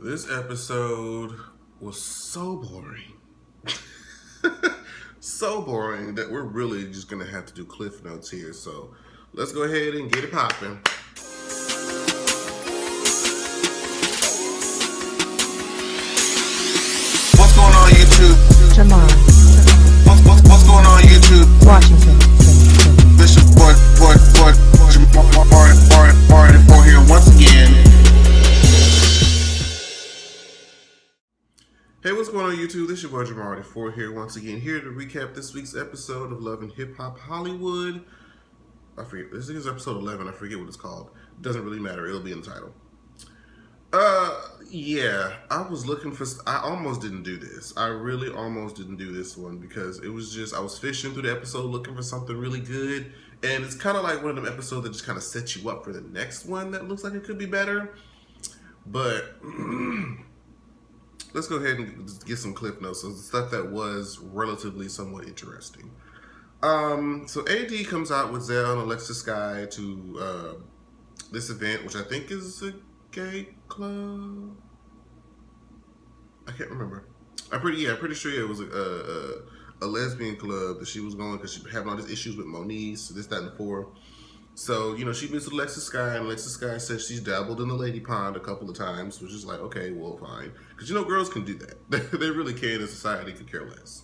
This episode was so boring. So boring that we're really just going to have to do cliff notes here. So let's go ahead and get it popping. What's going on YouTube? Jamar, What's going on YouTube? Washington. This is boy Jamar here once again. Hey, what's going on YouTube? This is your boy Jamar here once again, here to recap this week's episode of Love and Hip Hop Hollywood. I forget, this is episode 11, I forget what it's called. Doesn't really matter, it'll be in the title. Yeah, I almost didn't do this. I really almost didn't do this one because it was just, I was fishing through the episode looking for something really good. And it's kind of like one of them episodes that just kind of sets you up for the next one that looks like it could be better. But let's go ahead and get some clip notes. So the stuff that was relatively somewhat interesting. So AD comes out with Zell and Alexis Skyy to this event, which I think is a gay club. I can't remember. I'm pretty sure it was a lesbian club that she was going because she having all these issues with Moniece, this, that, and the four. So, you know, she meets with Alexis Skyy, and Alexis Skyy says she's dabbled in the lady pond a couple of times, which is like, okay, well, fine. Because, you know, girls can do that. They really can, and society could care less.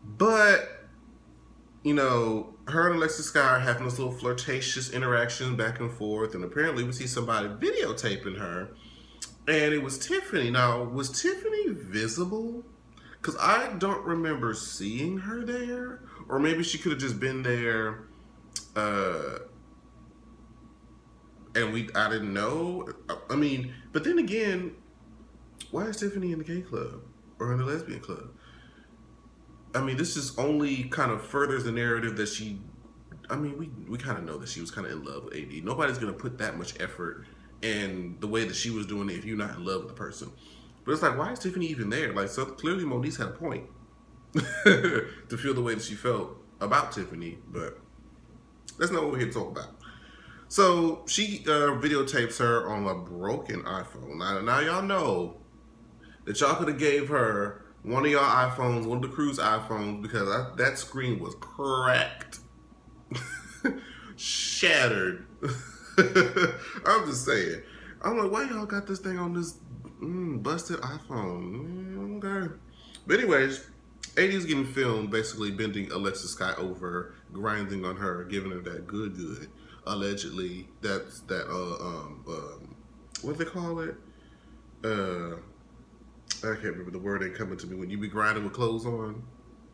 But, you know, her and Alexis Skyy are having this little flirtatious interaction back and forth, and apparently we see somebody videotaping her, and it was Tiffany. Now, was Tiffany visible? Because I don't remember seeing her there. Or maybe she could have just been there, and I didn't know. I mean, but then again, why is Tiffany in the gay club or in the lesbian club? I mean, this just only kind of furthers the narrative that she. I mean, we kind of know that she was kind of in love with AD. Nobody's gonna put that much effort in the way that she was doing it if you're not in love with the person. But it's like, why is Tiffany even there? Like, so clearly Moniece had a point. To feel the way that she felt about Tiffany, but that's not what we're here to talk about. So she videotapes her on a broken iPhone. Now y'all know that y'all could have gave her one of y'all iPhones, one of the crew's iPhones, because that screen was cracked, shattered. I'm just saying. I'm like, why y'all got this thing on this busted iPhone? Okay. But anyways, AD's getting filmed basically bending Alexis Skyy over, grinding on her, giving her that good. Allegedly, that's that what do they call it? I can't remember, the word ain't coming to me when you be grinding with clothes on.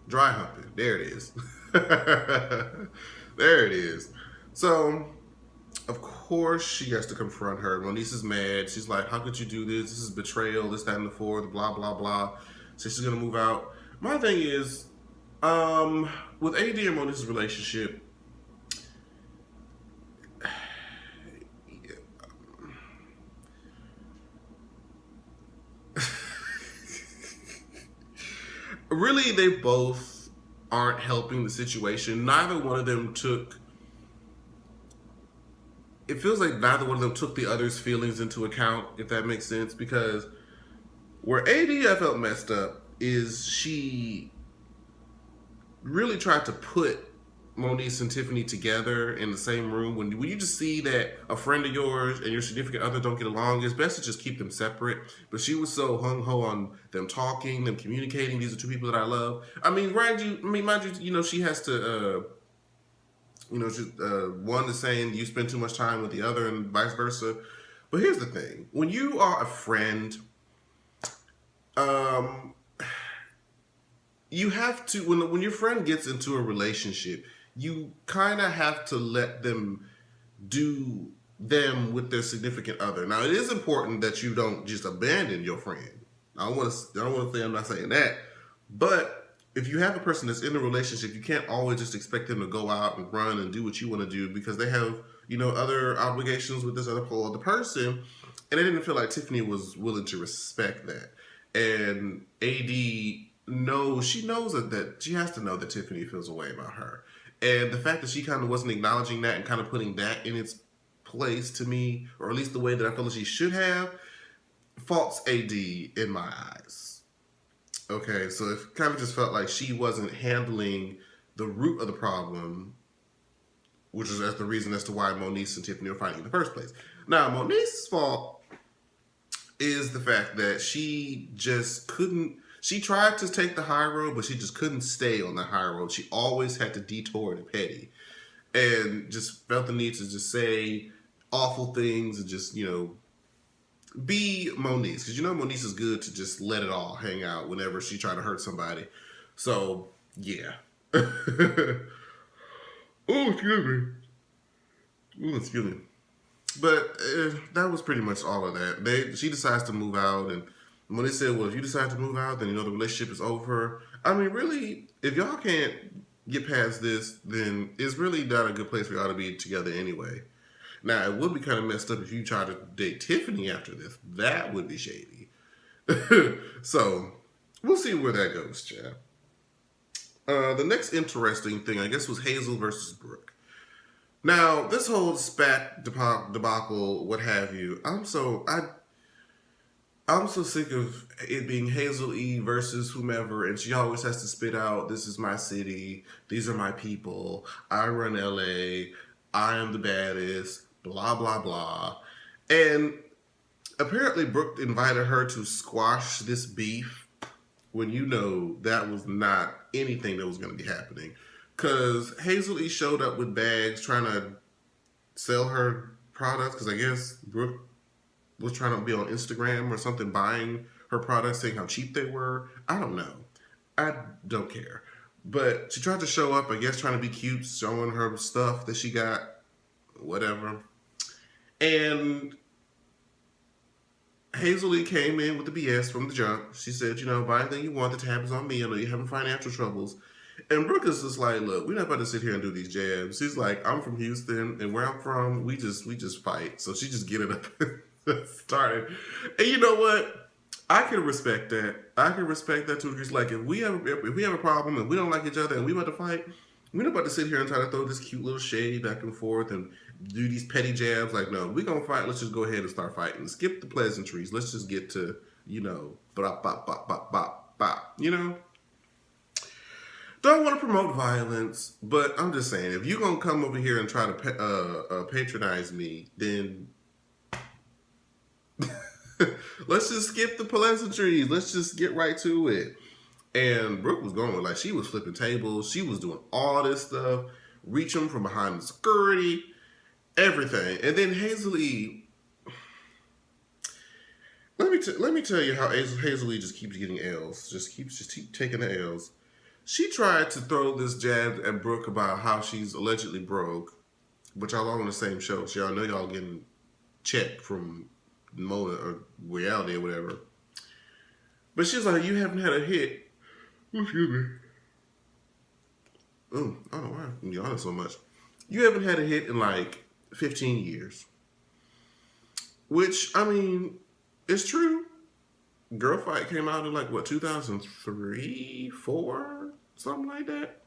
Dry humping. There it is. There it is. So, of course, she has to confront her. Moniece is mad. She's like, how could you do this? This is betrayal, this, that, and the fourth, blah, blah, blah. So she's going to move out. My thing is, with AD and Moniece's relationship, really, they both aren't helping the situation. Neither one of them it feels like neither one of them took the other's feelings into account, if that makes sense, because where AD I felt messed up is she really tried to put Moniece and Tiffany together in the same room. When you just see that a friend of yours and your significant other don't get along, it's best to just keep them separate. But she was so hung-ho on them talking, them communicating. These are two people that I love. I mean, mind you, you know, she has to, you know, one is saying you spend too much time with the other and vice versa. But here's the thing. When you are a friend, you have to, when your friend gets into a relationship, you kind of have to let them do them with their significant other. Now, it is important that you don't just abandon your friend. I don't want to say I'm not saying that, but if you have a person that's in a relationship, you can't always just expect them to go out and run and do what you want to do because they have, you know, other obligations with this other person, and I didn't feel like Tiffany was willing to respect that. And AD she knows that she has to know that Tiffany feels a way about her. And the fact that she kind of wasn't acknowledging that and kind of putting that in its place to me, or at least the way that I feel like she should have, faults AD in my eyes. Okay, so it kind of just felt like she wasn't handling the root of the problem, which is the reason as to why Moniece and Tiffany were fighting in the first place. Now, Moniece's fault is the fact that she just couldn't. She tried to take the high road, but she just couldn't stay on the high road. She always had to detour to petty, and just felt the need to just say awful things and just, be Moniece. Because Moniece is good to just let it all hang out whenever she tried to hurt somebody. So, yeah. Oh, excuse me. Oh, excuse me. But that was pretty much all of that. She decides to move out, and when they said, well, if you decide to move out, then the relationship is over. I mean, really, if y'all can't get past this, then it's really not a good place for y'all to be together anyway. Now, it would be kind of messed up if you try to date Tiffany after this. That would be shady. So, we'll see where that goes, chap. The next interesting thing, I guess, was Hazel versus Brooke. Now, this whole spat debacle, what have you, I'm so sick of it being Hazel-E versus whomever, and she always has to spit out, this is my city, these are my people, I run LA, I am the baddest, blah, blah, blah. And apparently Brooke invited her to squash this beef when that was not anything that was going to be happening. Because Hazel-E showed up with bags trying to sell her products, because I guess Brooke was trying to be on Instagram or something buying her products, saying how cheap they were. I don't know. I don't care. But she tried to show up, I guess, trying to be cute, showing her stuff that she got, whatever. And Hazel-E came in with the BS from the jump. She said, buy anything you want, the tab is on me, I know you're having financial troubles. And Brooke is just like, look, we're not about to sit here and do these jabs. She's like, I'm from Houston, and where I'm from, we just fight. So she just get it up and started. And you know what? I can respect that. I can respect that too. Because like, if we have a problem and we don't like each other and we about to fight, we're not about to sit here and try to throw this cute little shade back and forth and do these petty jabs. Like, no, we're gonna fight. Let's just go ahead and start fighting. Skip the pleasantries. Let's just get to bop bop bop bop bop bop. Don't want to promote violence, but I'm just saying, if you're going to come over here and try to patronize me, then let's just skip the pleasantries. Let's just get right to it. And Brooke was going, like, she was flipping tables. She was doing all this stuff, reaching from behind the security, everything. And then Hazel-E, let me tell you how Hazel-E just keeps getting L's. Just keeps taking the L's. She tried to throw this jab at Brooke about how she's allegedly broke, but y'all all on the same show, so y'all know y'all getting checked from Mona or reality or whatever. But she's like, you haven't had a hit. Excuse me. Oh, I don't know why I'm yawning so much. You haven't had a hit in like 15 years. Which, I mean, it's true. Girl Fight came out in like, what, 2003, 4? Something like that.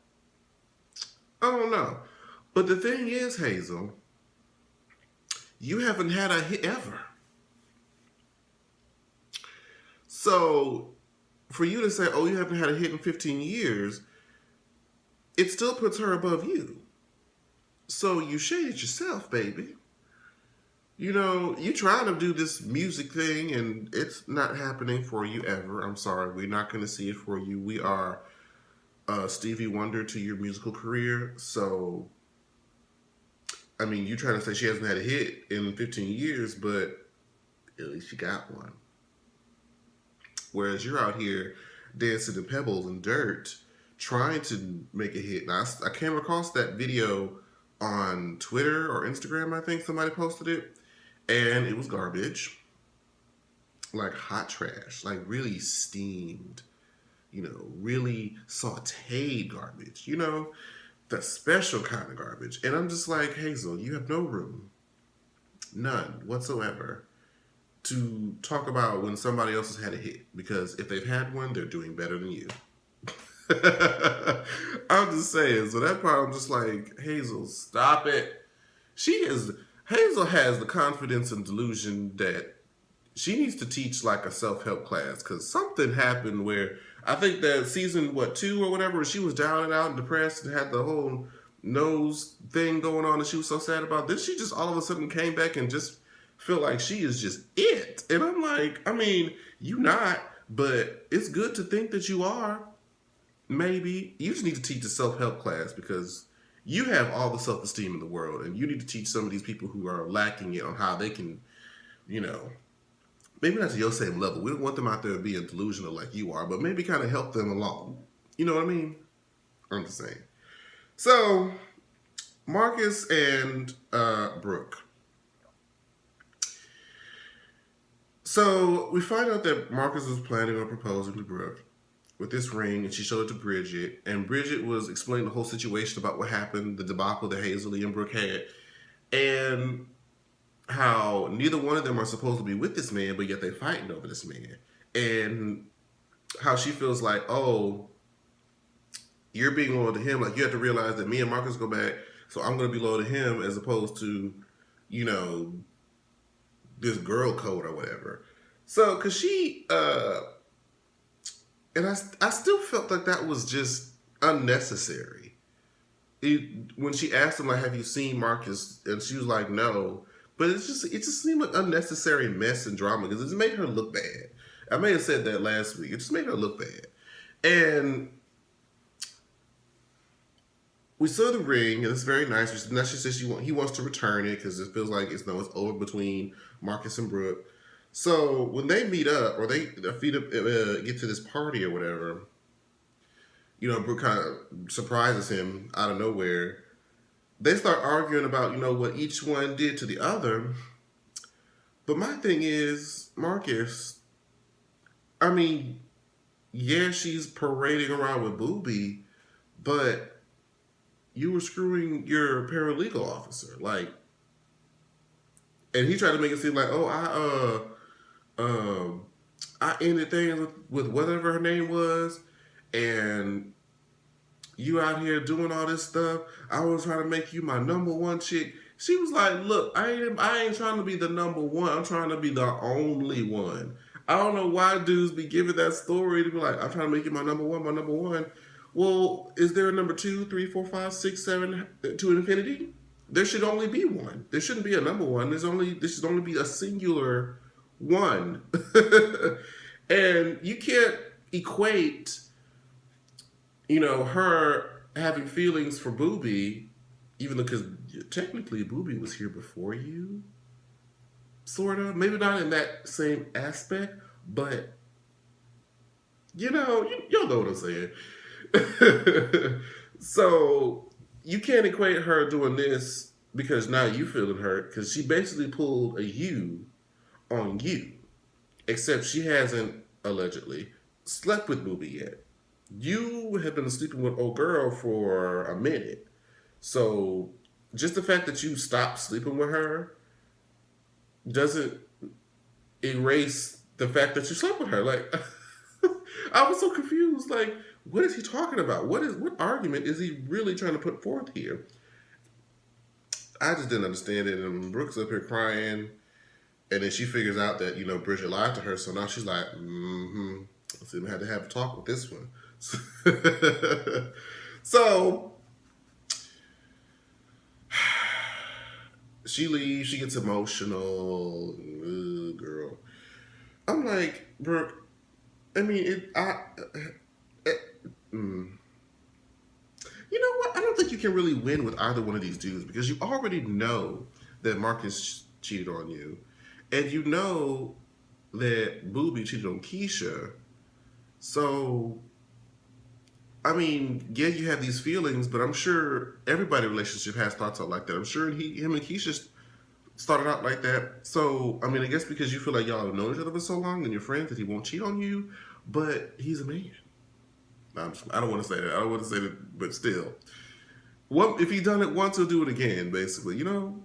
I don't know. But the thing is, Hazel, you haven't had a hit ever. So, for you to say, oh, you haven't had a hit in 15 years, it still puts her above you. So, you shaded yourself, baby. You trying to do this music thing, and it's not happening for you ever. I'm sorry. We're not going to see it for you. We are Stevie Wonder to your musical career. So, I mean, you trying to say she hasn't had a hit in 15 years, but at least she got one. Whereas you're out here dancing in pebbles and dirt, trying to make a hit. Now, I came across that video on Twitter or Instagram, I think somebody posted it. And it was garbage, like hot trash, like really steamed, really sauteed garbage, the special kind of garbage. And I'm just like, Hazel, you have no room, none whatsoever, to talk about when somebody else has had a hit. Because if they've had one, they're doing better than you. I'm just saying. So that part, I'm just like, Hazel, stop it. She is... Hazel has the confidence and delusion that she needs to teach like a self-help class because something happened where I think that season two or whatever, she was down and out and depressed and had the whole nose thing going on that she was so sad about. Then she just all of a sudden came back and just feel like she is just it. And I'm like, I mean, you not, but it's good to think that you are. Maybe you just need to teach a self-help class because you have all the self-esteem in the world, and you need to teach some of these people who are lacking it on how they can, you know, maybe not to your same level. We don't want them out there being delusional like you are, but maybe kind of help them along. You know what I mean? I'm just saying. So, Marcus and Brooke. So, we find out that Marcus was planning on proposing to Brooke with this ring, and she showed it to Bridget, and Bridget was explaining the whole situation about what happened, the debacle that Hazel-E and Brooke had, and how neither one of them are supposed to be with this man, but yet they're fighting over this man. And how she feels like, oh, you're being loyal to him. Like, you have to realize that me and Marcus go back, so I'm going to be loyal to him as opposed to, you know, this girl code or whatever. So, because she, and I still felt like that was just unnecessary. When she asked him, like, have you seen Marcus? And she was like, no. But it just seemed like unnecessary mess and drama because it just made her look bad. I may have said that last week. It just made her look bad. And we saw the ring, and it's very nice. Now she says he wants to return it because it feels like it's over between Marcus and Brooke. So when they meet up, or they get to this party or whatever, you know, Brooke kind of surprises him out of nowhere. They start arguing about, you know, what each one did to the other. But my thing is, Marcus, I mean, yeah, she's parading around with Booby, but you were screwing your paralegal officer. Like, and he tried to make it seem like, oh, I ended things with whatever her name was, and you out here doing all this stuff. I was trying to make you my number one chick. She was like, look, I ain't trying to be the number one. I'm trying to be the only one. I don't know why dudes be giving that story to be like, I'm trying to make you my number one, my number one. Well, is there a number 2, 3, 4, 5, 6, 7 to infinity? There should only be one. There shouldn't be a number one. There should only be a singular one. And you can't equate, you know, her having feelings for Booby, even though, because technically Booby was here before you, sort of. Maybe not in that same aspect, but, you know, y'all know what I'm saying. So you can't equate her doing this because now you feeling hurt, because she basically pulled a you on you, except she hasn't allegedly slept with Booby yet. You have been sleeping with old girl for a minute. So just the fact that you stopped sleeping with her doesn't erase the fact that you slept with her. Like, I was so confused. Like, what is he talking about? What argument is he really trying to put forth here? I just didn't understand it. And Brooke's up here crying. And then she figures out that, you know, Bridget lied to her. So now she's like, So we had to have a talk with this one. So she leaves. She gets emotional. Girl. I'm like, Brooke, I mean, you know what? I don't think you can really win with either one of these dudes because you already know that Marcus cheated on you. And you know that Booby cheated on Keisha. So, I mean, yeah, you have these feelings, but I'm sure everybody's relationship has thoughts out like that. I'm sure him and Keisha started out like that. So, I mean, I guess because you feel like y'all have known each other for so long and you're friends that he won't cheat on you, but he's a man. I don't want to say that. I don't want to say that, but still. If he done it once, he'll do it again, basically, you know?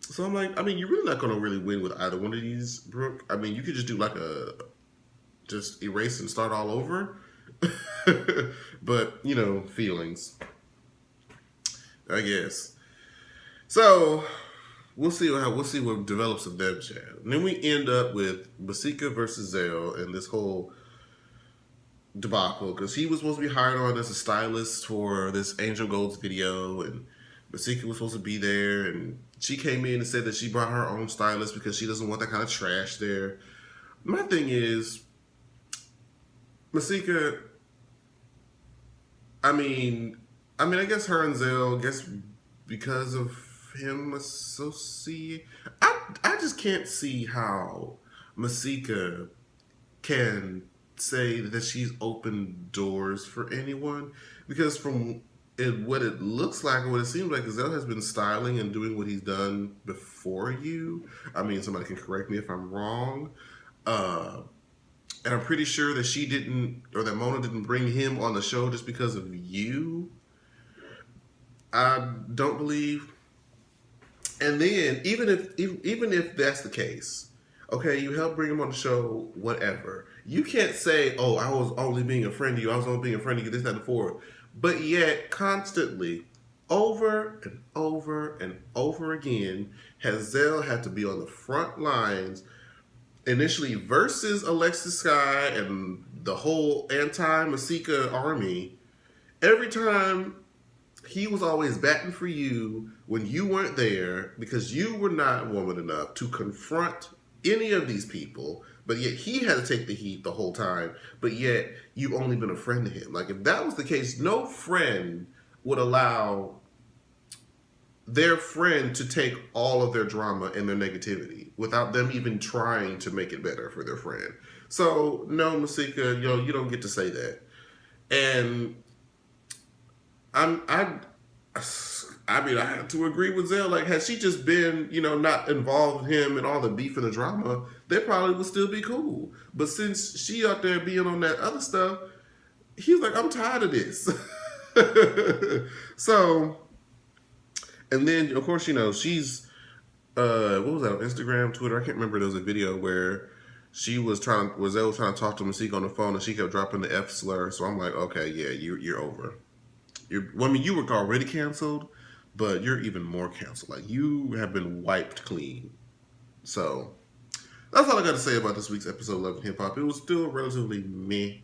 So I'm like, I mean, you're really not going to really win with either one of these, Brooke. I mean, you could just do like just erase and start all over. But, you know, feelings, I guess. So we'll see what develops of them chat. And then we end up with Masika versus Zell and this whole debacle because he was supposed to be hired on as a stylist for this Angel Gold's video, and Masika was supposed to be there, and she came in and said that she brought her own stylist because she doesn't want that kind of trash there. My thing is, Masika, I mean, I guess her and Zell, because of him associate, I just can't see how Masika can say that she's opened doors for anyone, because from what it looks like or what it seems like, Zell has been styling and doing what he's done before you. I mean, somebody can correct me if I'm wrong. And I'm pretty sure that she didn't, or that Mona didn't bring him on the show just because of you. I don't believe. And then even if that's the case, okay, you help bring him on the show, whatever. You can't say, "Oh, I was only being a friend to you. I was only being a friend to you." This, that, and the forward. But yet, constantly, over and over and over again, has Zell had to be on the front lines. Initially versus Alexis, Skyy, and the whole anti-Masika army. Every time, he was always batting for you when you weren't there because you were not woman enough to confront any of these people, but yet he had to take the heat the whole time, but yet you've only been a friend to him. Like, if that was the case, no friend would allow their friend to take all of their drama and their negativity without them even trying to make it better for their friend. So, no, Masika, you don't get to say that. And I have to agree with Zell. Like, had she just been, not involved with him and all the beef and the drama, they probably would still be cool. But since she out there being on that other stuff, he's like, I'm tired of this. So, and then, of course, she's, what was that, on Instagram, Twitter? I can't remember. There was a video where Zell was trying to talk to Masika on the phone, and she kept dropping the F slur. So I'm like, okay, yeah, you're over. You were already canceled, but you're even more canceled. Like, you have been wiped clean. So, that's all I got to say about this week's episode of Love and Hip Hop. It was still relatively meh,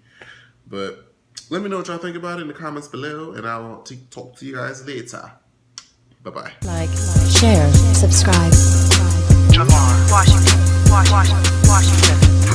but let me know what y'all think about it in the comments below, and I will talk to you guys later. Bye-bye. Like, share, subscribe. Washington.